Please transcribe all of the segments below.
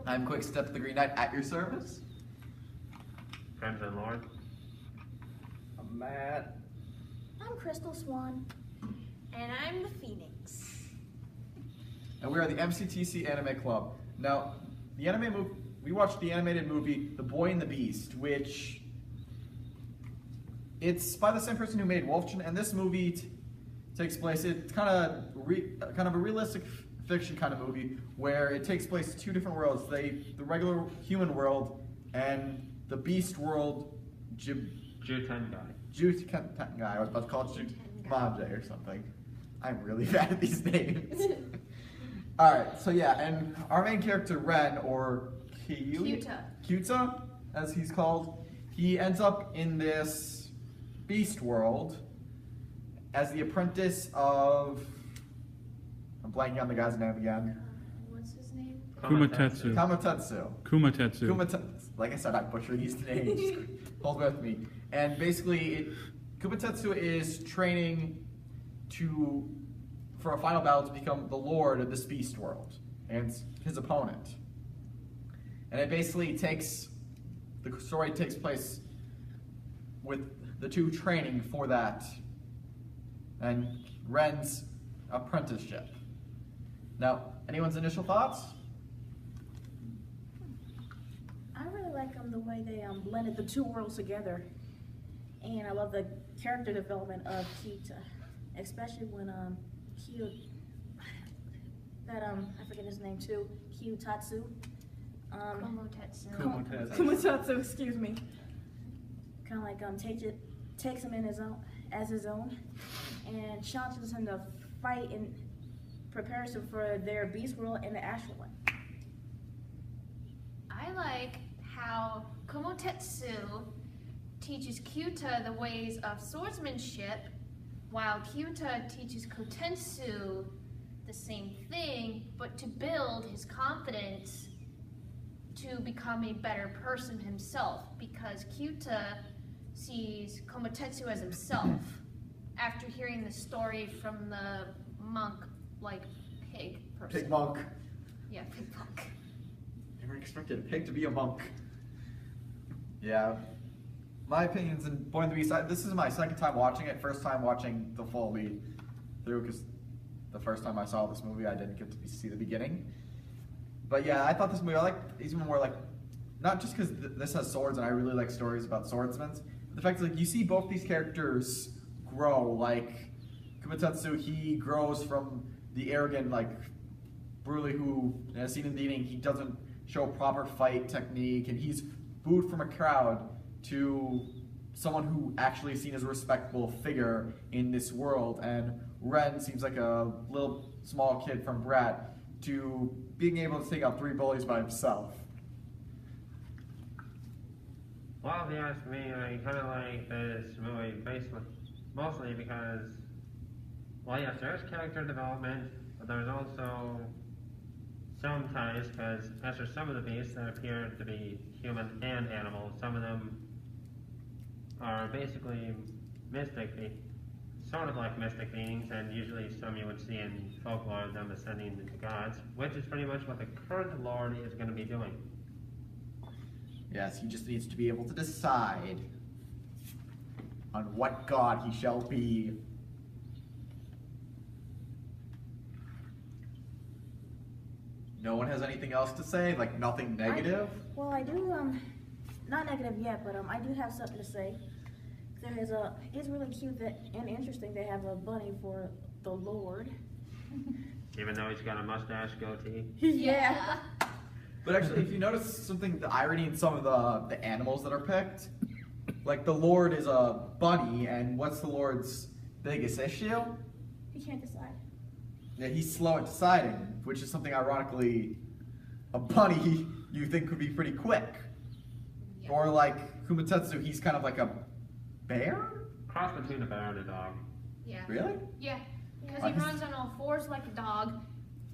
I'm Quick Step the Green Knight at your service. Crimson Lord. I'm Matt. I'm Crystal Swan. And I'm the Phoenix. And we are the MCTC Anime Club. Now, we watched the animated movie The Boy and the Beast, which it's by the same person who made Wolfchen, and this movie takes place. It's kind of a realistic fiction kind of movie where it takes place in two different worlds: the regular human world and the beast world. Jutengai. I was about to call it Jutengai or something. I'm really bad at these names. Alright, so yeah, and our main character, Ren, or Kyuta, as he's called, he ends up in this beast world as the apprentice of... I'm blanking on the guy's name again. What's his name? Kumatetsu. Kumatetsu. Like I said, I butcher these names. Hold with me. And basically, Kumatetsu is training for a final battle to become the lord of this beast world and his opponent. And it basically the story takes place with the two training for that and Ren's apprenticeship. Now, anyone's initial thoughts? I really like the way they blended the two worlds together. And I love the character development of Kyuta. Especially when I forget his name too, Kyutatsu. Kumatetsu, excuse me. Kind of like takes him in as his own, and challenges him to fight and prepares him for their beast world and the actual one. I like how Kumotetsu teaches Kyuta the ways of swordsmanship, while Kyuta teaches Kotetsu the same thing, but to build his confidence to become a better person himself, because Kyuta sees Komotetsu as himself after hearing the story from the monk, like pig person. Pig monk. Yeah, pig monk. Never expected a pig to be a monk. Yeah. My opinions in Boy and the Beast, this is my second time watching it, first time watching the full way through, because the first time I saw this movie I didn't get to see the beginning. But yeah, I thought this movie, I like even more like, not just because this has swords and I really like stories about swordsmen, but the fact that like, you see both these characters grow. Like Kumatetsu, he grows from the arrogant, like, Burley who, as seen in the beginning, he doesn't show proper fight technique, and he's booed from a crowd, to someone who actually is seen as a respectable figure in this world. And Ren seems like a little small kid from Brat to being able to take out 3 bullies by himself. Well, if you ask me, I kind of like this movie mostly because, well, yes, there is character development, but there's also some ties, because as for some of the beasts that appear to be human and animal, some of them are basically sort of like mystic beings, and usually some you would see in folklore, them ascending into gods, which is pretty much what the current Lord is going to be doing. Yes, he just needs to be able to decide on what god he shall be. No one has anything else to say? Like, nothing negative? I do, not negative yet, but I do have something to say. It's really cute and interesting they have a bunny for the Lord. Even though he's got a mustache, goatee. Yeah. But actually, if you notice something, the irony in some of the animals that are picked, like the Lord is a bunny, and what's the Lord's biggest issue? He can't decide. Yeah, he's slow at deciding, which is something ironically, a bunny you think could be pretty quick. Yeah. Or like Kumatetsu, he's kind of like a bear? Cross between a bear and a dog. Yeah. Really? Yeah, because he runs on all fours like a dog,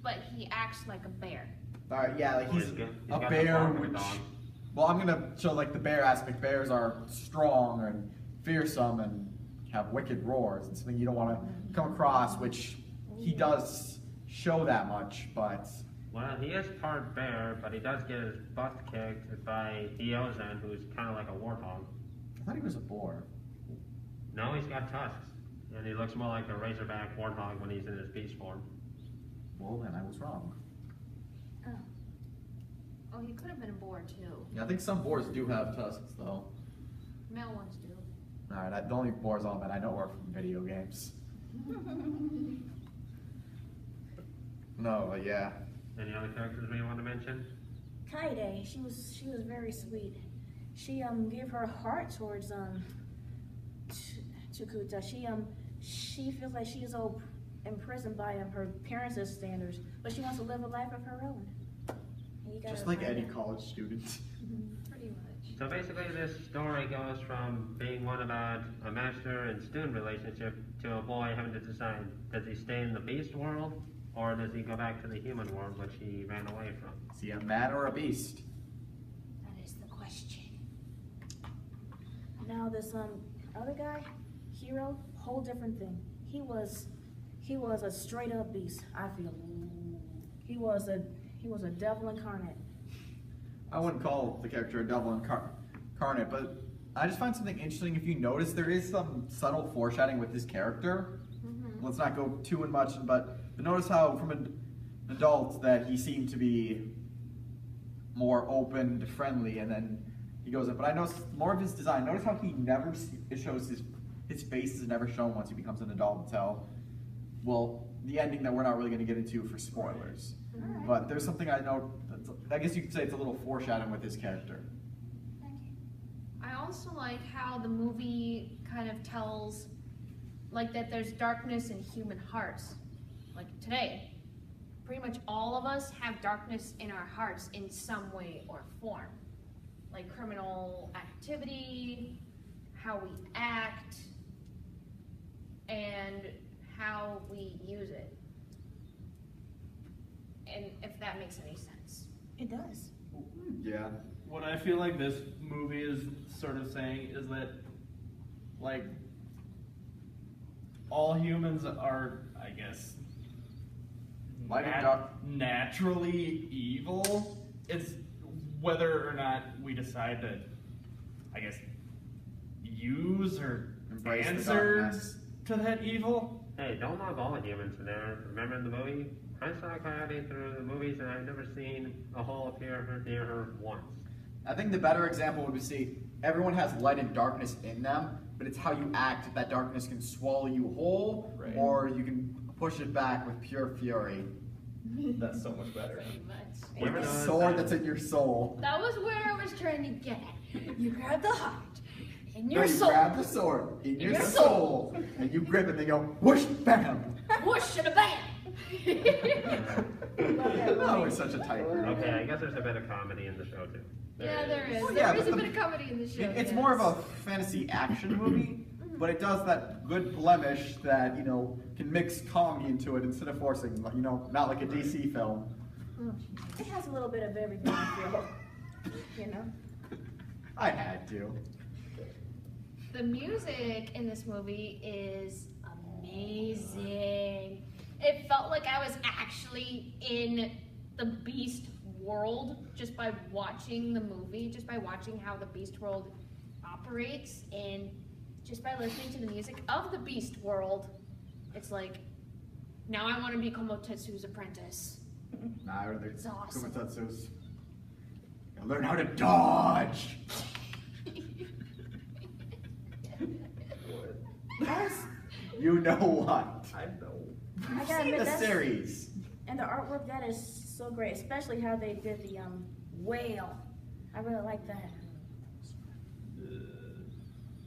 but he acts like a bear. Alright, yeah, like he's he's a got bear, the form of a which... dog. Well, I'm gonna show like the bear aspect. Bears are strong and fearsome and have wicked roars. It's something you don't want to come across, which he does show that much, but Well, he is part bear, but he does get his butt kicked by Diozen, who's kind of like a warthog. I thought he was a boar. No, he's got tusks, and he looks more like a razorback warthog when he's in his beast form. Well, then I was wrong. Oh, he could have been a boar too. Yeah, I think some boars do have tusks, though. Male ones do. Alright, the only boars that I know are from video games. No, but yeah. Any other characters we want to mention? Kaide, she was very sweet. She gave her heart towards to Kuta. She feels like she's so imprisoned by her parents' standards, but she wants to live a life of her own. And you gotta Just like find any that. college student. Pretty much. So basically this story goes from being one about a master and student relationship to a boy having to decide, does he stay in the beast world or does he go back to the human world which he ran away from? Is he a man or a beast? That is the question. Now this other guy, Hero, whole different thing. He was a straight up beast, I feel. He was a devil incarnate. I wouldn't call the character a devil incarnate, but I just find something interesting. If you notice, there is some subtle foreshadowing with his character. Let's not go too in much, but notice how from an adult that he seemed to be more open to friendly, and then he goes up. But I noticed more of his design. Notice how he never it shows his face is never shown once he becomes an adult until, well, the ending that we're not really going to get into for spoilers. But there's something I know. I guess you could say it's a little foreshadowing with his character. I also like how the movie kind of tells, like, that there's darkness in human hearts. Like today, pretty much all of us have darkness in our hearts in some way or form. Like criminal activity, how we act, and how we use it. And if that makes any sense. It does. Yeah. What I feel like this movie is sort of saying is that, like, all humans are, I guess, Light and dark. naturally evil. It's whether or not we decide to, I guess, use or Embrace the answer darkness. to that evil. Hey, don't log all the humans in there. Remember in the movie? I saw Coyote through the movies and I've never seen a hole appear near her once. I think the better example would be, see, everyone has light and darkness in them, but it's how you act that darkness can swallow you whole, Right. or you can push it back with pure fury. That's so much better. Pretty much. You ever With the notice sword that- that's in your soul. That was where I was trying to get at. You grab the heart in No, your you soul. grab the sword in your your soul, and you grip it and they go whoosh, bam. Whoosh and a bam. That was such a tight group. Okay, I guess there's a bit of comedy in the show too. Yeah, there is. Well, yeah, There is but a the- bit of comedy in the show. It's yes. more of a fantasy action movie, but it does that good blemish that, you know, can mix comedy into it instead of forcing, you know, not like a DC film. It has a little bit of everything, I feel. You know? I had to. The music in this movie is amazing. It felt like I was actually in the Beast world just by watching the movie, just by watching how the Beast world operates, and just by listening to the music of the Beast world. It's like, now I want to be Komotetsu's apprentice. Nah, I rather It's awesome. Kumatetsu's. Gotta learn how to dodge. You know what? I know. I You've gotta seen admit, the that's- series. And the artwork, that is so great, especially how they did the whale. I really like that.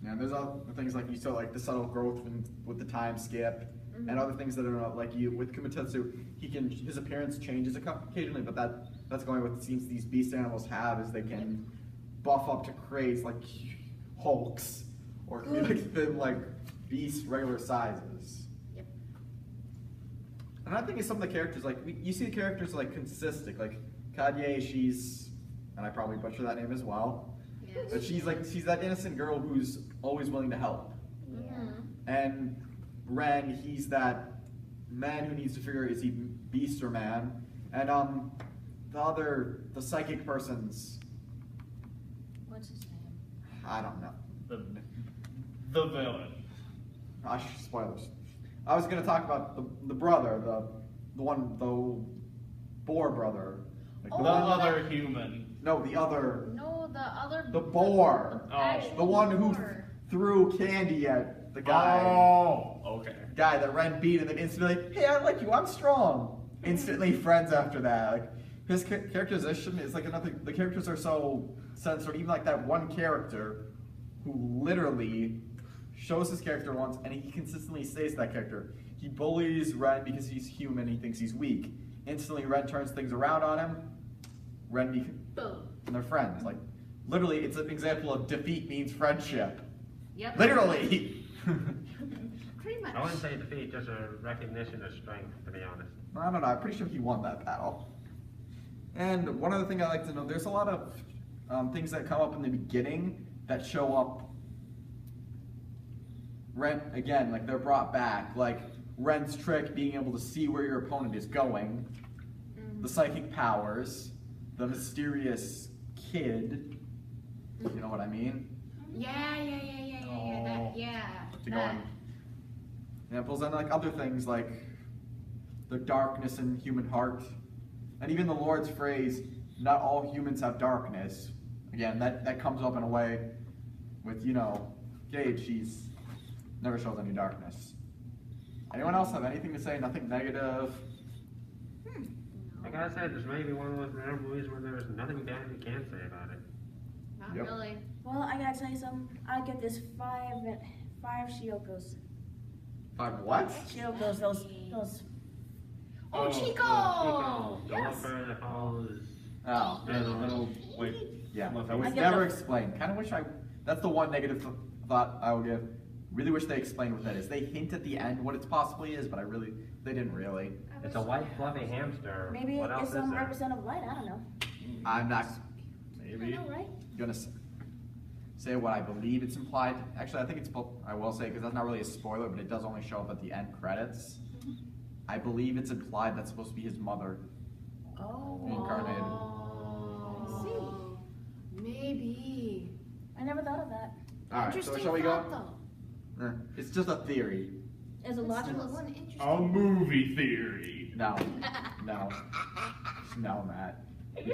Yeah, there's other things like you saw, like the subtle growth with the time skip, and other things that are like you with Kumatetsu. His appearance changes occasionally, but that's going with the scenes these beast animals have is they can buff up to craze like hulks or like thin like beast regular sizes. Yep. And I think it's some of the characters like you see the characters like consistent, like Kadye, she's, and I probably butcher that name as well. But she's that innocent girl who's always willing to help. And Ren, he's that man who needs to figure is he beast or man. And the psychic person's, What's his name? I don't know. The villain. Spoilers. I was gonna talk about the brother, the boar brother. Like The other human. No, the other. No, the other. The boar. The actual The one who boar. threw candy at the guy. Oh, okay. Guy that Ren beat and then instantly, hey, I like you, I'm strong. Instantly friends after that. Like his characterization is like another. The characters are so censored. Even like that one character who literally shows his character once and he consistently stays that character. He bullies Ren because he's human. He thinks he's weak. Instantly, Ren turns things around on him. Boom. And they're friends. Like literally, it's an example of defeat means friendship. Yep. Literally. Pretty much. I wouldn't say defeat, just a recognition of strength, to be honest. I don't know. I'm pretty sure he won that battle. And one other thing I like to know: there's a lot of things that come up in the beginning that show up. Ren again, like they're brought back, like Ren's trick, being able to see where your opponent is going, the psychic powers, the mysterious kid. You know what I mean? Yeah. To go in examples and like other things like the darkness in human heart, and even the Lord's phrase, "Not all humans have darkness." Again, that comes up in a way with Gage. She's never shows any darkness. Anyone else have anything to say? Nothing negative? Like I said, this may be one of those rare movies where there's nothing bad you can say about it. Not Yep. really. Well, I gotta tell you something. I get this five Shiokos. 5 what? Shiokos, those. Oh, Oh, Chico! The Yes. lover that follows. Oh, Yeah, the little, like, yeah. Look, That was I get never the- explained. Kind of wish that's the one negative thought I will give. Really wish they explained what that is. They hint at the end what it possibly is, but they didn't really. It's a white fluffy hamster. Maybe What else it's is some there? representative light. I don't know. I'm not I maybe. know, right? gonna say what I believe it's implied. Actually, I think I will say because that's not really a spoiler, but it does only show up at the end credits. I believe it's implied that's supposed to be his mother. Oh. Incarnated. I see. Maybe. I never thought of that. All right, so Interesting shall we thought, go? though. It's just a theory. It's a That's logical. one interesting. A movie theory. No, Matt. We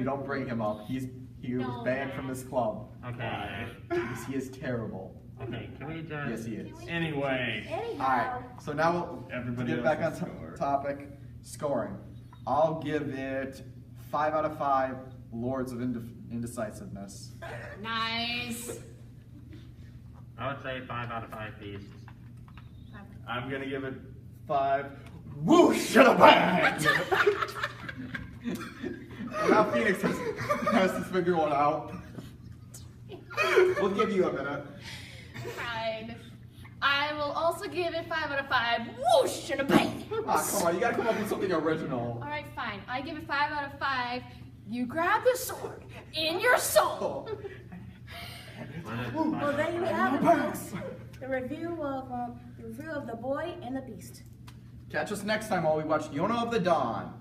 don't bring him up. He was No, banned Matt. from this club Okay. because he is terrible. Okay, can we just... Yes, he is. Anyway, Anyhow. All right, so now Everybody to get back on else's score. topic, scoring. I'll give it 5 out of 5 Lords of Indecisiveness. Nice. I would say 5 out of 5 beasts. I'm gonna give it 5. Whoosh to the bang! And now Phoenix has to figure one out. We'll give you a minute. Fine. I will also give it 5 out of 5. Whoosh and a bang. Come on, you gotta come up with something original. All right, fine. I give it 5 out of 5. You grab the sword in your soul. Well, there you have it, folks. The review of The Boy and the Beast. Catch us next time while we watch Yona of the Dawn.